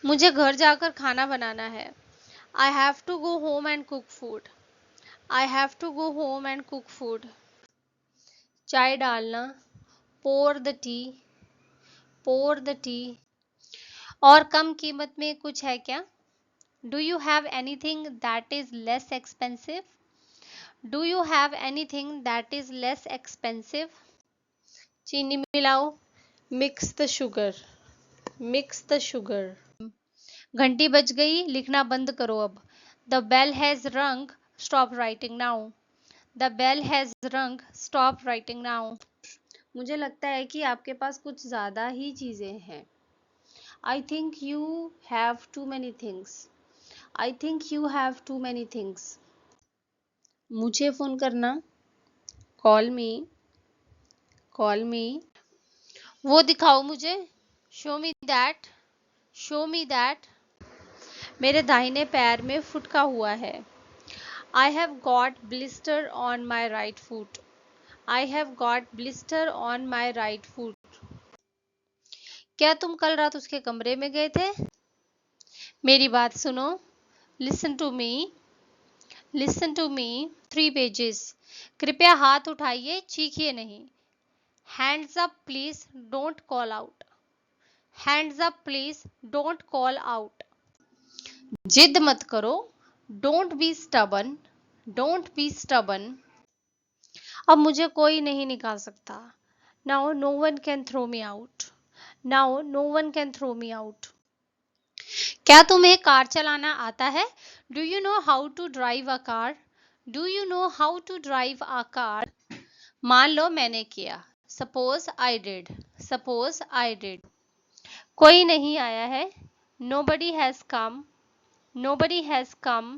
मुझे घर जाकर खाना बनाना है। I have to go home and cook food. I have to go home and cook food. चाय डालना, pour the tea, pour the tea. और कम कीमत में कुछ है क्या? Do you have anything that is less expensive? Do you have anything that is less expensive? चीनी मिलाओ, mix the sugar, mix the sugar. घंटी बज गई, लिखना बंद करो अब। The bell has rung, stop writing now. The bell has rung, stop writing now. मुझे लगता है कि आपके पास कुछ ज़्यादा ही चीज़ें हैं। I think you have too many things. I think you have too many things. मुझे फ़ोन करना, call me, call me. वो दिखाओ मुझे, show me that, show me that. मेरे दाहिने पैर में फुटका हुआ है। I have got blister on my right foot. I have got blister on my right foot. क्या तुम कल रात उसके कमरे में गए थे? मेरी बात सुनो। Listen to me. Listen to me. 3 pages. कृपया हाथ उठाइए, चीखिए नहीं। Hands up please, don't call out. Hands up please, don't call out. जिद मत करो। Don't be stubborn. Don't be stubborn. अब मुझे कोई नहीं निकाल सकता। Now no one can throw me out. Now no one can throw me out. क्या तुम्हें कार चलाना आता है? Do you know how to drive a car? Do you know how to drive a car? मान लो मैंने किया। Suppose I did. Suppose I did. कोई नहीं आया है। Nobody has come. Nobody has come.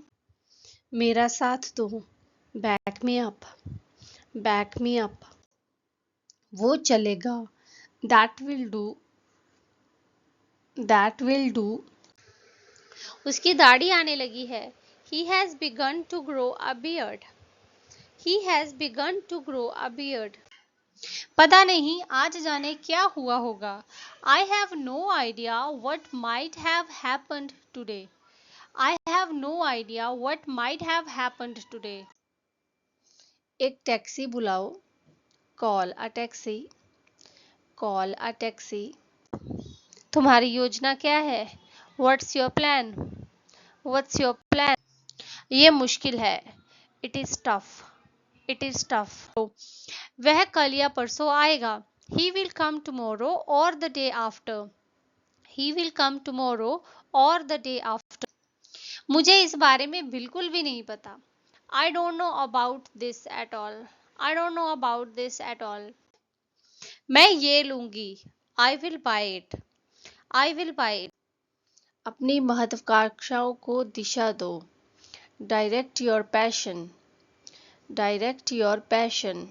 मेरा साथ दो। Back me up. Back me up. वो चलेगा। That will do. That will do. उसकी दाढ़ी आने लगी है। He has begun to grow a beard. He has begun to grow a beard. पता नहीं आज जाने क्या हुआ होगा। I have no idea what might have happened today. I have no idea what might have happened today. एक taxi बुलाओ। Call a taxi. Call a taxi. तुम्हारी योजना क्या है? What's your plan? What's your plan? ये मुश्किल है। It is tough. It is tough. वह कल या परसों आएगा। He will come tomorrow or the day after. He will come tomorrow or the day after. मुझे इस बारे में बिल्कुल भी नहीं पता। I don't know about this at all. I don't know about this at all. मैं ये लूंगी। I will buy it. I will buy it. अपनी महत्वाकांक्षाओं को दिशा दो। Direct your passion. Direct your passion.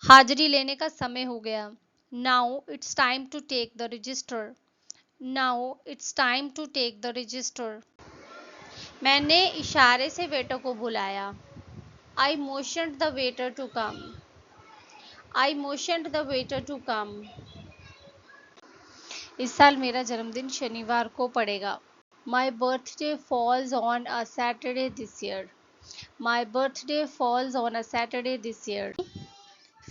हाजिरी लेने का समय हो गया। Now it's time to take the register. Now it's time to take the register. मैंने इशारे से वेटर को बुलाया। I motioned the waiter to come. I motioned the waiter to come. इस साल मेरा जन्मदिन शनिवार को पड़ेगा। My birthday falls on a Saturday this year. My birthday falls on a Saturday this year.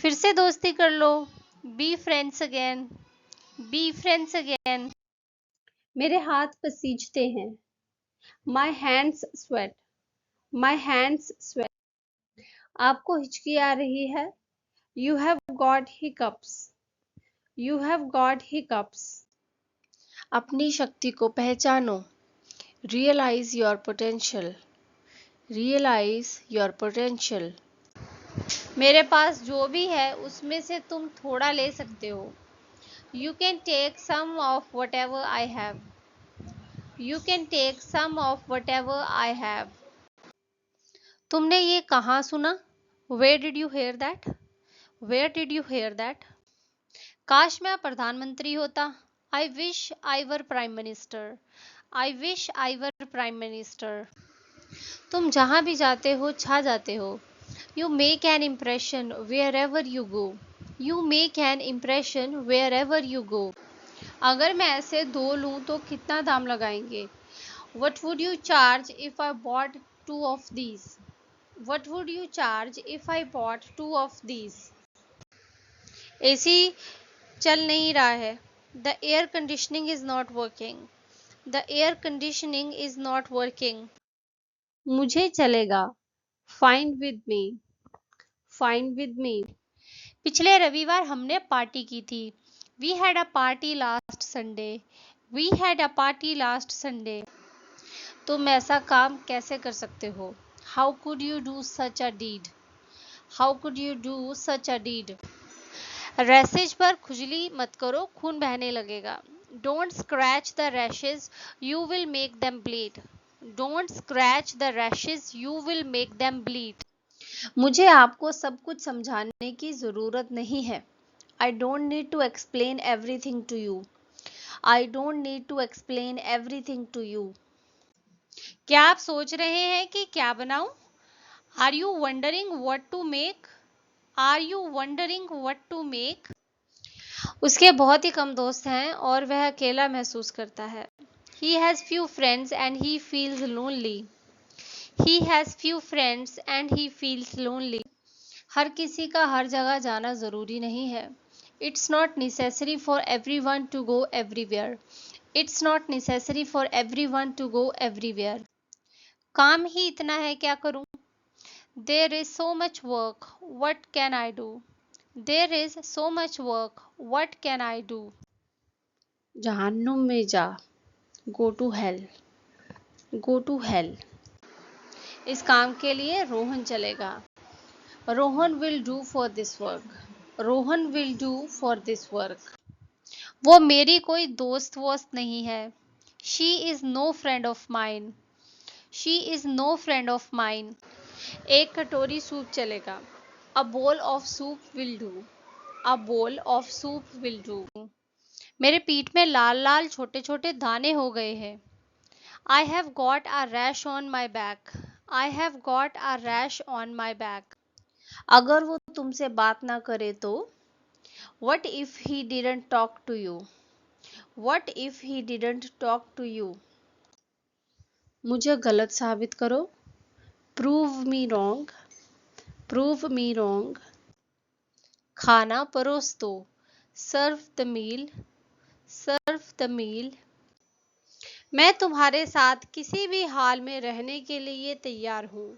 फिर से दोस्ती कर लो। Be friends again. Be friends again. मेरे हाथ पसीजते हैं। My hands sweat. My hands sweat. आपको हिचकी आ रही है। You have got hiccups. You have got hiccups. अपनी शक्ति को पहचानो। Realize your potential. Realize your potential. मेरे पास जो भी है उसमें से तुम थोड़ा ले सकते हो। You can take some of whatever I have. You can take some of whatever I have. तुमने ये कहाँ सुना? Where did you hear that? Where did you hear that? काश मैं प्रधानमंत्री होता। I wish I were prime minister. I wish I were prime minister. तुम जहाँ भी जाते हो छा जाते हो। You make an impression wherever you go. You make an impression wherever you go. अगर मैं ऐसे 2 लूं तो कितना दाम लगाएंगे? What would you charge if I bought 2 of these? What would you charge if I bought 2 of these? AC चल नहीं रहा है. The air conditioning is not working. The air conditioning is not working. मुझे चलेगा. Fine with me. Fine with me. पिछले रविवार हमने party की थी. We had a party last Sunday. We had a party last Sunday. तुम ऐसा काम कैसे कर सकते हो? How could you do such a deed? How could you do such a deed? Rashes पर खुजली मत करो, खून बहने लगेगा. Don't scratch the rashes, you will make them bleed. Don't scratch the rashes, you will make them bleed. मुझे आपको सब कुछ समझाने की ज़रूरत नहीं है. I don't need to explain everything to you. I don't need to explain everything to you. क्या आप सोच रहे हैं कि क्या बनाऊं? Are you wondering what to make? Are you wondering what to make? उसके बहुत ही कम दोस्त हैं और वह अकेला महसूस करता है. He has few friends and he feels lonely. He has few friends and he feels lonely. हर किसी का हर जगह जाना ज़रूरी नहीं है. It's not necessary for everyone to go everywhere. It's not necessary for everyone to go everywhere. काम ही इतना है, क्या करूं? There is so much work. What can I do? There is so much work. What can I do? जहन्नुम में जा. Go to hell. Go to hell. इस काम के लिए रोहन चलेगा. Rohan will do for this work. Rohan will do for this work. वो मेरी कोई दोस्त वोस्त नहीं है. She is no friend of mine. She is no friend of mine. एक कटोरी सूप चलेगा. A bowl of soup will do. A bowl of soup will do. मेरे पीठ में लाल लाल छोटे छोटे दाने हो गए हैं. I have got a rash on my back. I have got a rash on my back. अगर वो तुमसे बात ना करे तो? What if he didn't talk to you? What if he didn't talk to you? मुझे गलत साबित करो. Prove me wrong. Prove me wrong. खाना परोस दो. Serve the meal. Serve the meal. मैं तुम्हारे साथ किसी भी हाल में रहने के लिए तैयार हूँ.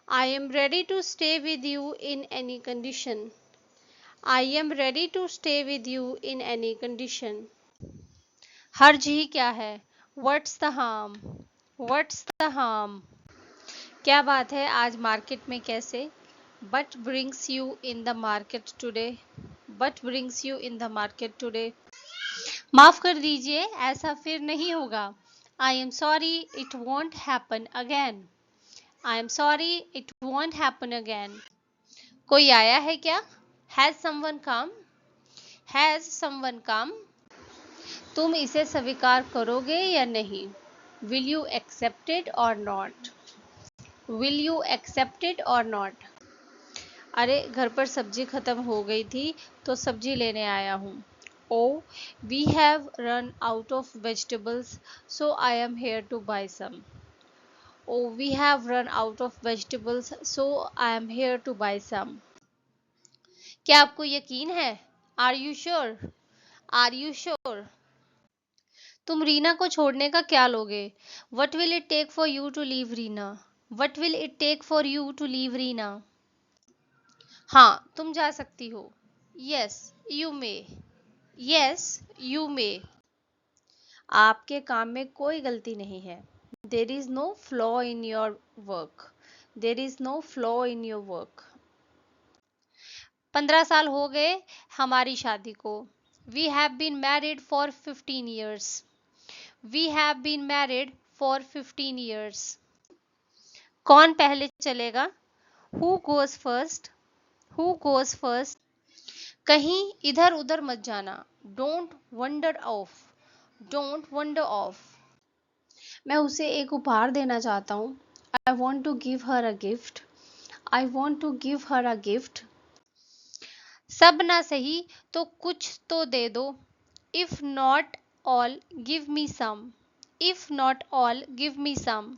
I am ready to stay with you in any condition. I am ready to stay with you in any condition. हर्ज ही क्या है? What's the harm? What's the harm? क्या बात है आज मार्केट में कैसे? What brings you in the market today? What brings you in the market today? माफ कर दीजिए, ऐसा फिर नहीं होगा. I am sorry, it won't happen again. I am sorry, it won't happen again. कोई आया है क्या? Has someone come? Has someone come? तुम इसे स्वीकार करोगे या नहीं? Will you accept it or not? Will you accept it or not? अरे घर पर सब्जी खत्म हो गई थी तो सब्जी लेने आया हूँ. Oh, we have run out of vegetables, so I am here to buy some. Oh, we have run out of vegetables, so I am here to buy some. क्या आपको यकीन है? Are you sure? Are you sure? तुम रीना को छोड़ने का क्या लोगे? What will it take for you to leave Reena? What will it take for you to leave Reena? हाँ, तुम जा सकती हो. Yes, you may. Yes, you may. आपके काम में कोई गलती नहीं है. There is no flaw in your work. There is no flaw in your work. 15 साल हो गए हमारी शादी को. We have been married for 15 years. We have been married for 15 years. कौन पहले चलेगा? Who goes first? Who goes first? कहीं इधर उधर मत जाना. Don't wander off. Don't wander off. मैं उसे एक उपहार देना चाहता हूँ. I want to give her a gift. I want to give her a gift. सब ना सही तो कुछ तो दे दो. If not all, give me some. If not all, give me some.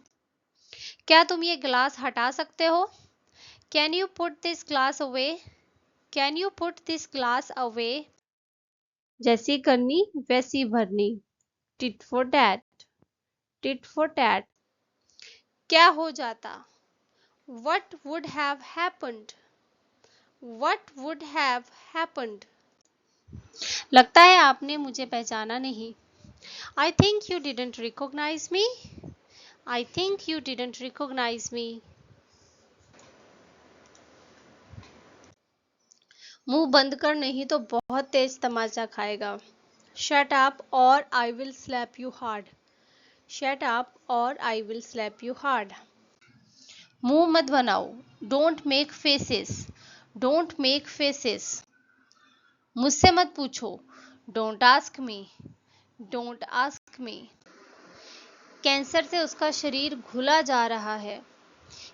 क्या तुम ये ग्लास हटा सकते हो? Can you put this glass away? Can you put this glass away? जैसी करनी वैसी भरनी. Tit for tat. Tit for tat. क्या हो जाता? What would have happened? What would have happened? लगता है आपने मुझे पहचाना नहीं. I think you didn't recognize me. I think you didn't recognize me. मुंह बंद कर नहीं तो बहुत तेज तमाचा खाएगा. Shut up or I will slap you hard. Shut up or I will slap you hard. मुंह मत बनाओ. Don't make faces. Don't make faces. मुझसे मत पूछो. Don't ask me. Don't ask me. Cancer से उसका शरीर घुला जा रहा है.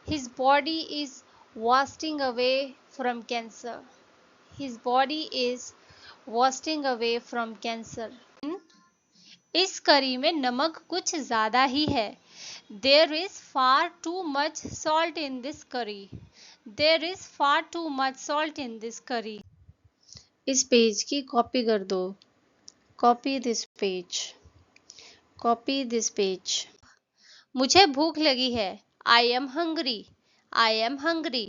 His body is wasting away from cancer. His body is wasting away from cancer. इस करी में नमक कुछ ज़्यादा ही है. There is far too much salt in this curry. There is far too much salt in this curry. इस page की copy कर दो. Copy this page. Copy this page. मुझे भूख लगी है. I am hungry. I am hungry.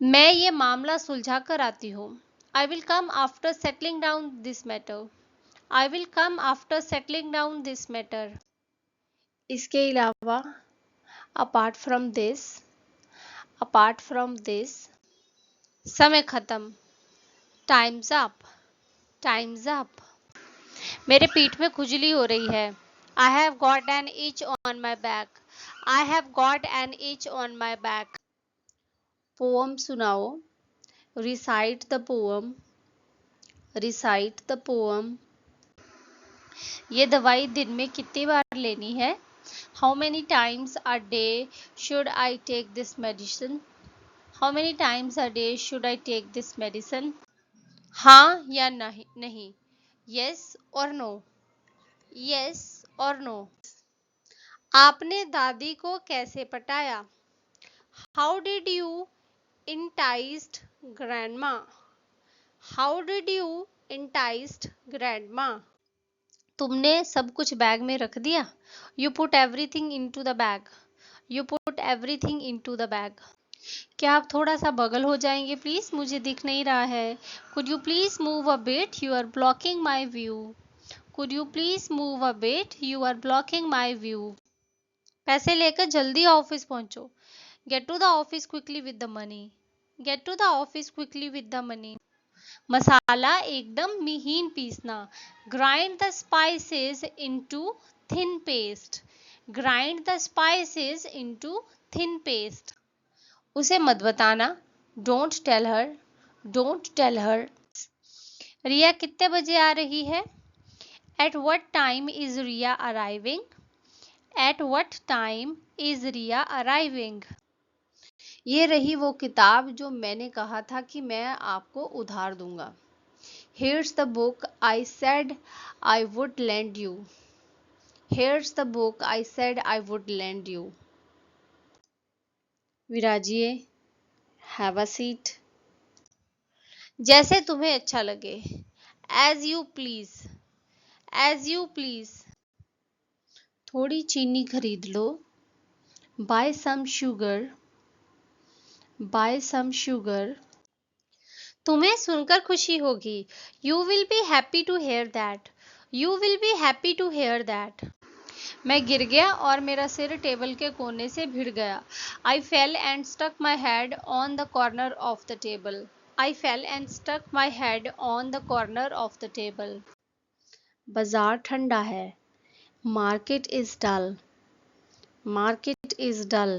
मैं ये मामला सुलझा कर आती हूँ. I will come after settling down this matter. I will come after settling down this matter. इसके अलावा apart from this, apart from this, समय खत्म. Time's up. Time's up. मेरे पीठ में खुजली हो रही है. I have got an itch on my back. I have got an itch on my back. Poem सुनाओ. Recite the poem. Recite the poem. ये दवाई दिन में कितनी बार लेनी है? How many times a day should I take this medicine? How many times a day should I take this medicine? हाँ या नहीं. Yes or no. Yes or no. आपने दादी को कैसे पटाया? How did you enticed grandma? How did you enticed grandma? तुमने सब कुछ बैग में रख दिया. You put everything into the bag. You put everything into the bag. क्या आप थोड़ा सा बगल हो जाएंगे प्लीज? मुझे दिख नहीं रहा है. Could you please move a bit? You are blocking my view. Could you please move a bit? You are blocking my view. पैसे लेकर जल्दी ऑफिस पहुंचो. Get to the office quickly with the money. Get to the office quickly with the money. मसाला एकदम महीन पीसना. Grind the spices into thin paste. Grind the spices into thin paste. उसे मत बताना. Don't tell her. Don't tell her. रिया कितने बजे आ रही है? At what time is Riya arriving? At what time is Riya arriving? ये रही वो किताब जो मैंने कहा था कि मैं आपको उधार दूंगा. Here's the book I said I would lend you. Here's the book I said I would lend you. विराजिए. Have a seat. जैसे तुम्हें अच्छा लगे. As you please. As you please. थोड़ी चीनी खरीद लो. Buy some sugar. Buy some sugar. तुम्हें सुनकर खुशी होगी. You will be happy to hear that. You will be happy to hear that. मैं गिर गया और मेरा सिर टेबल के कोने से भिड़ गया. I fell and stuck my head on the corner of the table. I fell and stuck my head on the corner of the table. बाजार ठंडा है. Market is dull. Market is dull.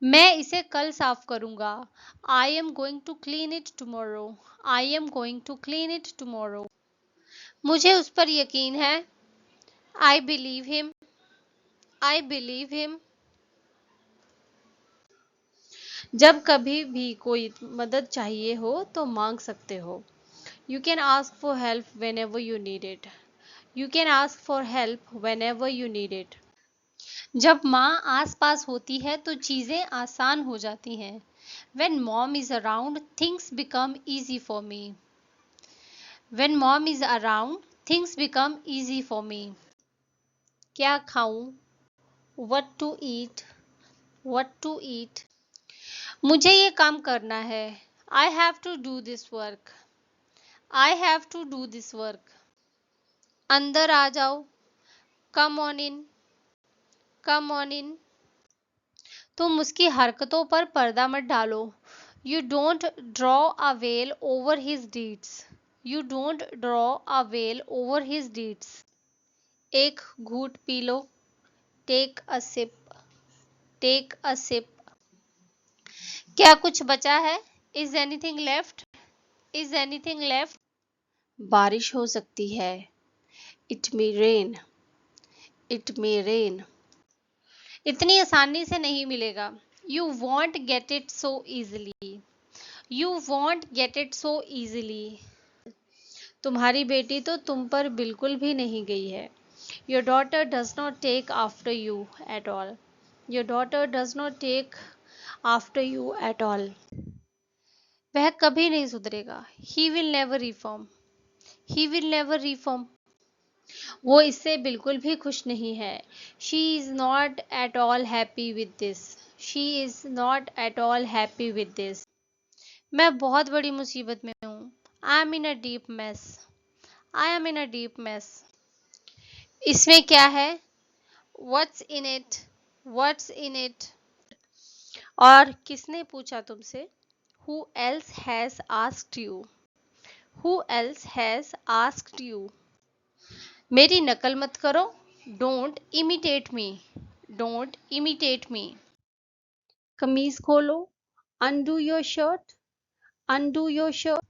मैं इसे कल साफ करूंगा. I am going to clean it tomorrow. I am going to clean it tomorrow. मुझे उस पर यकीन है. I believe him. I believe him. जब कभी भी कोई मदद चाहिए हो तो मांग सकते हो. You can ask for help whenever you need it. You can ask for help whenever you need it. जब माँ आस पास होती है तो चीज़ें आसान हो जाती हैं. When mom is around, things become easy for me. When mom is around, things become easy for me. क्या खाऊं? What to eat? What to eat? मुझे ये काम करना है. I have to do this work. I have to do this work. अंदर आ जाओ. Come on in. Come on in. तुम उसकी हरकतों पर पर्दा मत डालो. You don't draw a veil over his deeds. You don't draw a veil over his deeds. एक घूंट पी लो. Take a sip. Take a sip. क्या कुछ बचा है? Is anything left? Is anything left? बारिश हो सकती है. It may rain. It may rain. इतनी आसानी से नहीं मिलेगा. You won't get it so easily. You won't get it so easily. तुम्हारी बेटी तो तुम पर बिल्कुल भी नहीं गई है. Your daughter does not take after you at all. Your daughter does not take after you at all. वह कभी नहीं सुधरेगा. He will never reform. He will never reform. वो इससे बिल्कुल भी खुश नहीं है. She is not at all happy with this. She is not at all happy with this. मैं बहुत बड़ी मुसीबत में हूँ. I am in a deep mess. I am in a deep mess. इसमें क्या है? What's in it? What's in it? और किसने पूछा तुमसे? Who else has asked you? Who else has asked you? मेरी नकल मत करो. Don't imitate me. Don't imitate me. कमीज खोलो. Undo your shirt. Undo your shirt.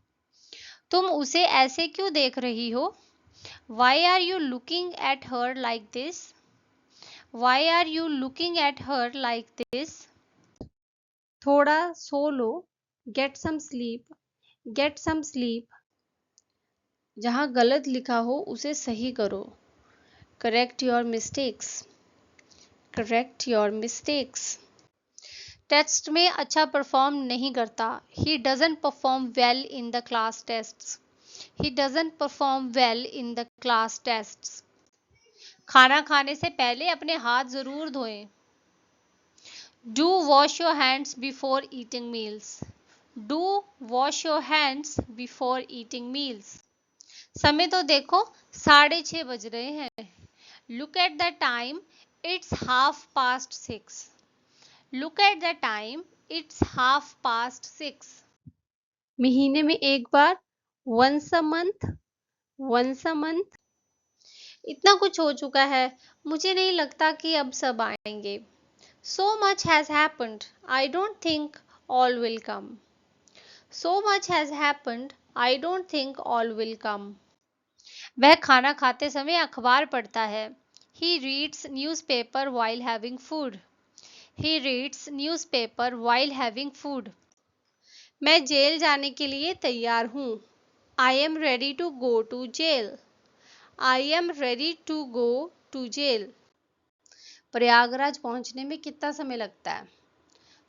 तुम उसे ऐसे क्यों देख रही हो? Why are you looking at her like this? Why are you looking at her like this? थोड़ा सो लो. Get some sleep. Get some sleep. जहाँ गलत लिखा हो उसे सही करो. Correct your mistakes. Correct your mistakes. Test में अच्छा परफॉर्म नहीं करता. He doesn't perform well in the class tests. He doesn't perform well in the class tests. खाना खाने से पहले अपने हाथ जरूर धोएं. Do wash your hands before eating meals. Do wash your hands before eating meals. समय तो देखो. 6:30 बज रहे हैं. Look at the time. It's 6:30. Look at the time. It's 6:30. महीने में एक बार. Once a month. Once a month. इतना कुछ हो चुका है. मुझे नहीं लगता कि अब सब आएंगे. So much has happened. I don't think all will come. So much has happened. I don't think all will come. वह खाना खाते समय अखबार पढ़ता है. He reads newspaper while having food. He reads newspaper while having food. मैं jail जाने के लिए तैयार हूँ. I am ready to go to jail. I am ready to go to jail. Prayagraj पहुंचने में कितना समय लगता है?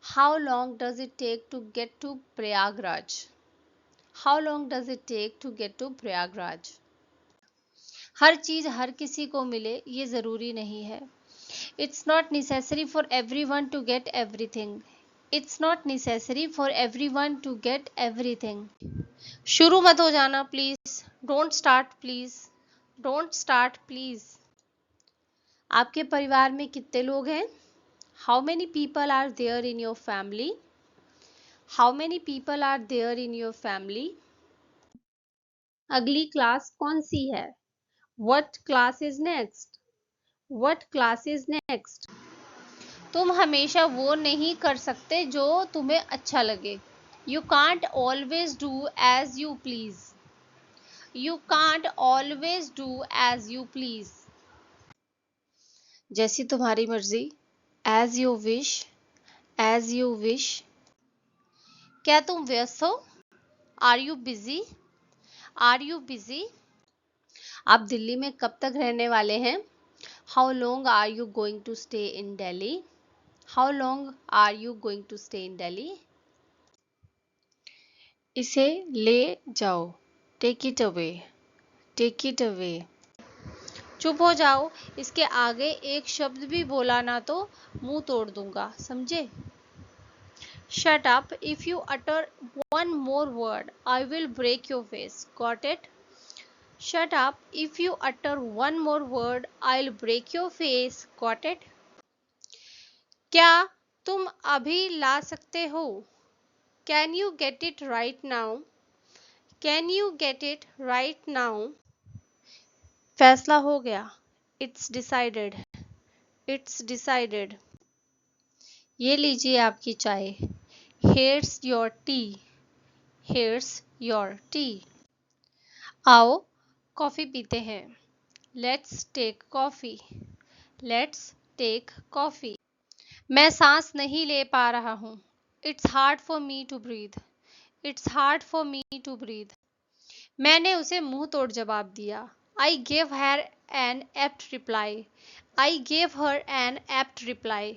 How long does it take to get to Prayagraj? How long does it take to get to Prayagraj? हर चीज हर किसी को मिले ये जरूरी नहीं है. It's not necessary for everyone to get everything. It's not necessary for everyone to get everything. शुरू मत हो जाना please. Don't start please. Don't start please. आपके परिवार में कितने लोग हैं? How many people are there in your family? How many people are there in your family? अगली क्लास कौन सी है? What class is next? What class is next? तुम हमेशा वो नहीं कर सकते जो तुम्हें अच्छा लगे. You can't always do as you please. You can't always do as you please. जैसी तुम्हारी मर्जी. As you wish. As you wish. क्या तुम व्यस्त हो? Are you busy? Are you busy? आप दिल्ली में कब तक रहने वाले हैं? How long are you going to stay in Delhi? How long are you going to stay in Delhi? इसे ले जाओ, take it away, take it away. चुप हो जाओ, इसके आगे एक शब्द भी बोला ना तो मुंह तोड़ दूंगा, समझे? Shut up, if you utter one more word I will break your face, got it? Shut up, if you utter one more word I will break your face, got it? क्या तुम अभी ला सकते हो? Can you get it right now? Can you get it right now? फैसला हो गया, it's decided, it's decided. ये लीजिए आपकी चाय, here's your tea, here's your tea. आओ कॉफी पीते हैं, let's take coffee, let's take coffee. मैं सांस नहीं ले पा रहा हूँ, it's hard for me to breathe, it's hard for me to breathe. मैंने उसे मुंह तोड़ जवाब दिया, I gave her an apt reply, I gave her an apt reply.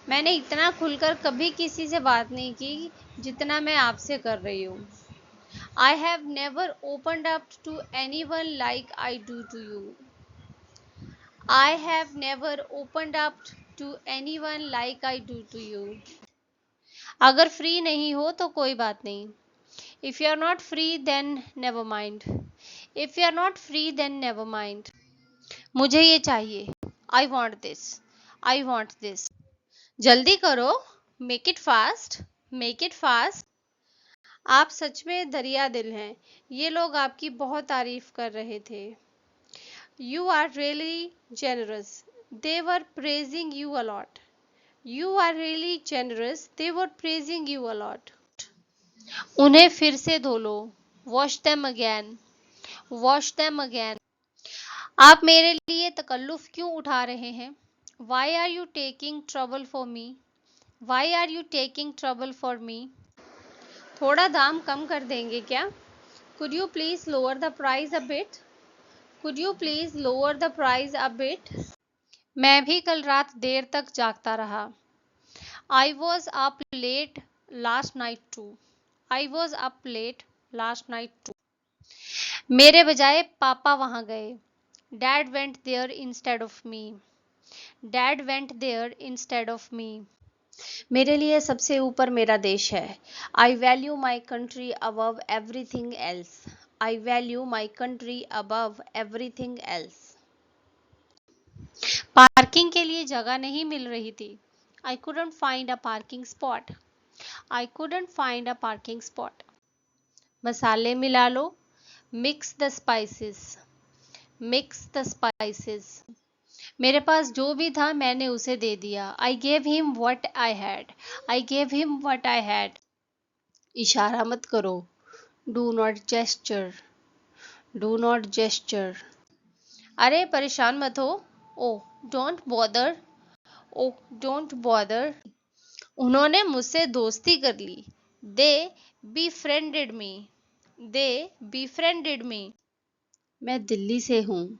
मैंने इतना खुलकर कभी किसी से बात नहीं की जितना मैं आपसे कर रही हूँ। I have never opened up to anyone like I do to you. I have never opened up to anyone like I do to you. अगर फ्री नहीं हो तो कोई बात नहीं। If you are not free, then never mind. If you are not free, then never mind. मुझे ये चाहिए, I want this, I want this. जल्दी करो, make it fast, make it fast. आप सच में दरिया दिल हैं, ये लोग आपकी बहुत तारीफ कर रहे थे। You are really generous. They were praising you a lot. You are really generous. They were praising you a lot. उन्हें फिर से धो लो, wash them again, wash them again. आप मेरे लिए तकल्लुफ क्यों उठा रहे हैं? Why are you taking trouble for me? Why are you taking trouble for me? थोड़ा दाम कम कर देंगे क्या? Could you please lower the price a bit? Could you please lower the price a bit? मैं भी कल रात देर तक जागता रहा। I was up late last night to, I was up late last night too. मेरे बजाय पापा वहां गए, dad went there instead of me, dad went there instead of me. मेरे लिए सबसे ऊपर मेरा देश है। I value my country above everything else, I value my country above everything else. Parking के लिए जगह नहीं मिल रही थी। आई couldn't find a parking spot. I couldn't find a parking spot. मसाले मिला लो, mix the spices, mix the spices. मेरे पास जो भी था मैंने उसे दे दिया। I gave him what I had, I gave him what I had. इशारा मत करो, do not gesture, do not gesture. अरे परेशान मत हो, oh don't bother, oh don't bother. उन्होंने मुझसे दोस्ती कर ली, दे befriended me, दे befriended me। मैं दिल्ली से हूँ,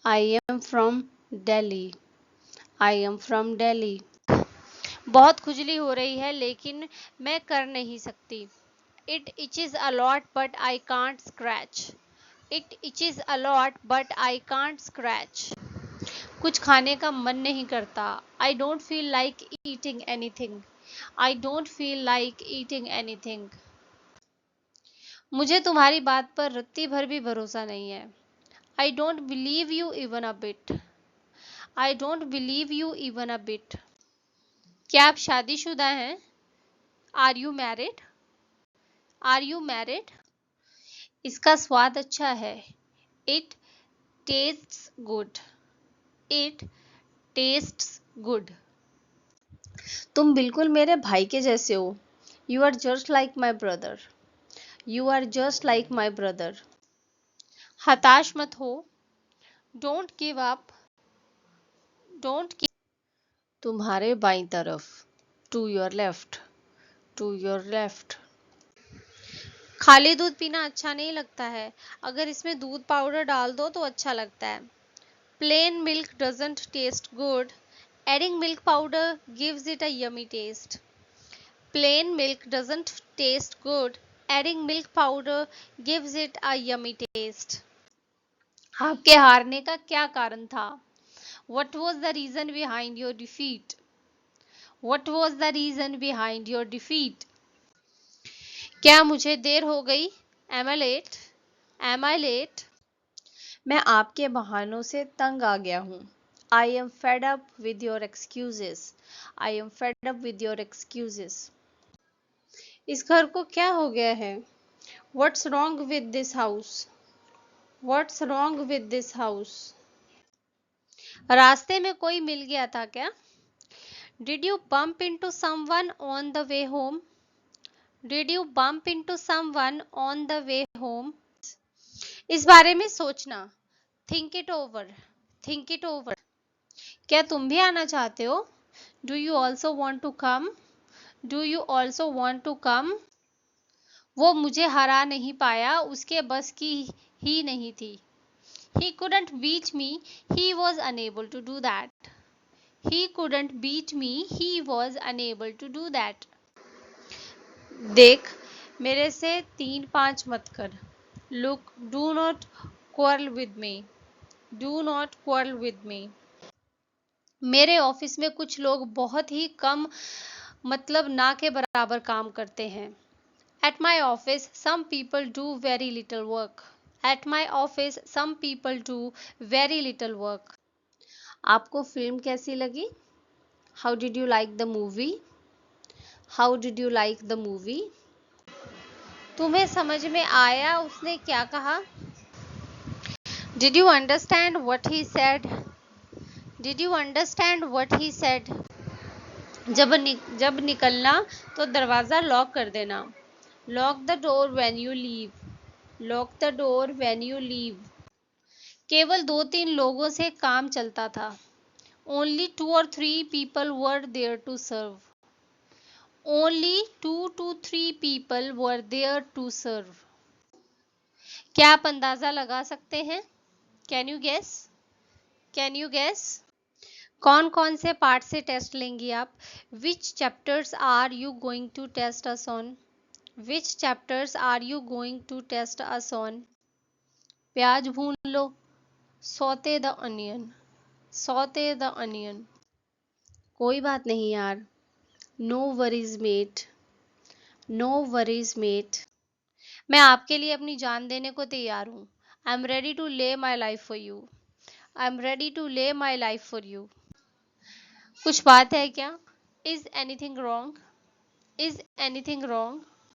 I am from Delhi, I am from Delhi. बहुत खुजली हो रही है लेकिन मैं कर नहीं सकती। It itches a lot but I can't scratch, it itches a lot but I can't scratch। कुछ खाने का मन नहीं करता, I don't feel like eating anything, I don't feel like eating anything. मुझे तुम्हारी बात पर रत्ती भर भी भरोसा नहीं है। I don't believe you even a bit, I don't believe you even a bit. क्या आप शादीशुदा हैं? Are you married? Are you married? इसका स्वाद अच्छा है, it tastes good, it tastes good. तुम बिल्कुल मेरे भाई के जैसे हो, you are just like my brother, you are just like my brother. हताश मत हो, don't give up, don't give. तुम्हारे बाईं तरफ, to your left, to your left. खाली दूध पीना अच्छा नहीं लगता है, अगर इसमें दूध पाउडर डाल दो तो अच्छा लगता है। Plain milk doesn't taste good, adding milk powder gives it a yummy taste. Plain milk doesn't taste good, adding milk powder gives it a yummy taste. आपके हारने का क्या कारण था? What was the reason behind your defeat? What was the reason behind your defeat? क्या मुझे देर हो गई? Am I late? Am I late? मैं आपके बहानों से तंग आ गया हूँ। I am fed up with your excuses. I am fed up with your excuses. इस घर को क्या हो गया है? What's wrong with this house? What's wrong with this house? रास्ते में कोई मिल गया था क्या? Did you bump into someone on the way home? Did you bump into someone on the way home? इस बारे में सोचना। Think it over. Think it over. क्या तुम भी आना चाहते हो? Do you also want to come? Do you also want to come? वो मुझे हरा नहीं पाया, उसके बस की ही नहीं थी। He couldn't beat me. He was unable to do that. He couldn't beat me. He was unable to do that. देख, मेरे से 3-5 मत कर। Look, do not quarrel with me. Do not quarrel with me. मेरे office में कुछ लोग बहुत ही कम मतलब ना के बराबर काम करते हैं। At my office, some people do very little work. At my office, some people do very little work. आपको फिल्म कैसी लगी? How did you like the movie? How did you like the movie? तुम्हें समझ में आया उसने क्या कहा? Did you understand what he said? Did you understand what he said? जब निकलना तो दरवाज़ा लॉक कर देना। Lock the door when you leave. Lock the door when you leave. केवल 2-3 लोगों से काम चलता था। Only 2 or 3 people were there to serve. Only 2 to 3 people were there to serve. क्या आप अंदाज़ा लगा सकते हैं? Can you guess? Can you guess? कौन कौन से पार्ट से टेस्ट लेंगी आप? Which chapters are you going to test us on? Which chapters are you going to test us on? प्याज भून लो। Saute the onion. Saute the onion. कोई बात नहीं यार। No worries mate. No worries mate. मैं आपके लिए अपनी जान देने को तैयार हूँ। I'm ready to lay my life for you. I'm ready to lay my life for you. कुछ बात है क्या? Is anything wrong? Is anything wrong?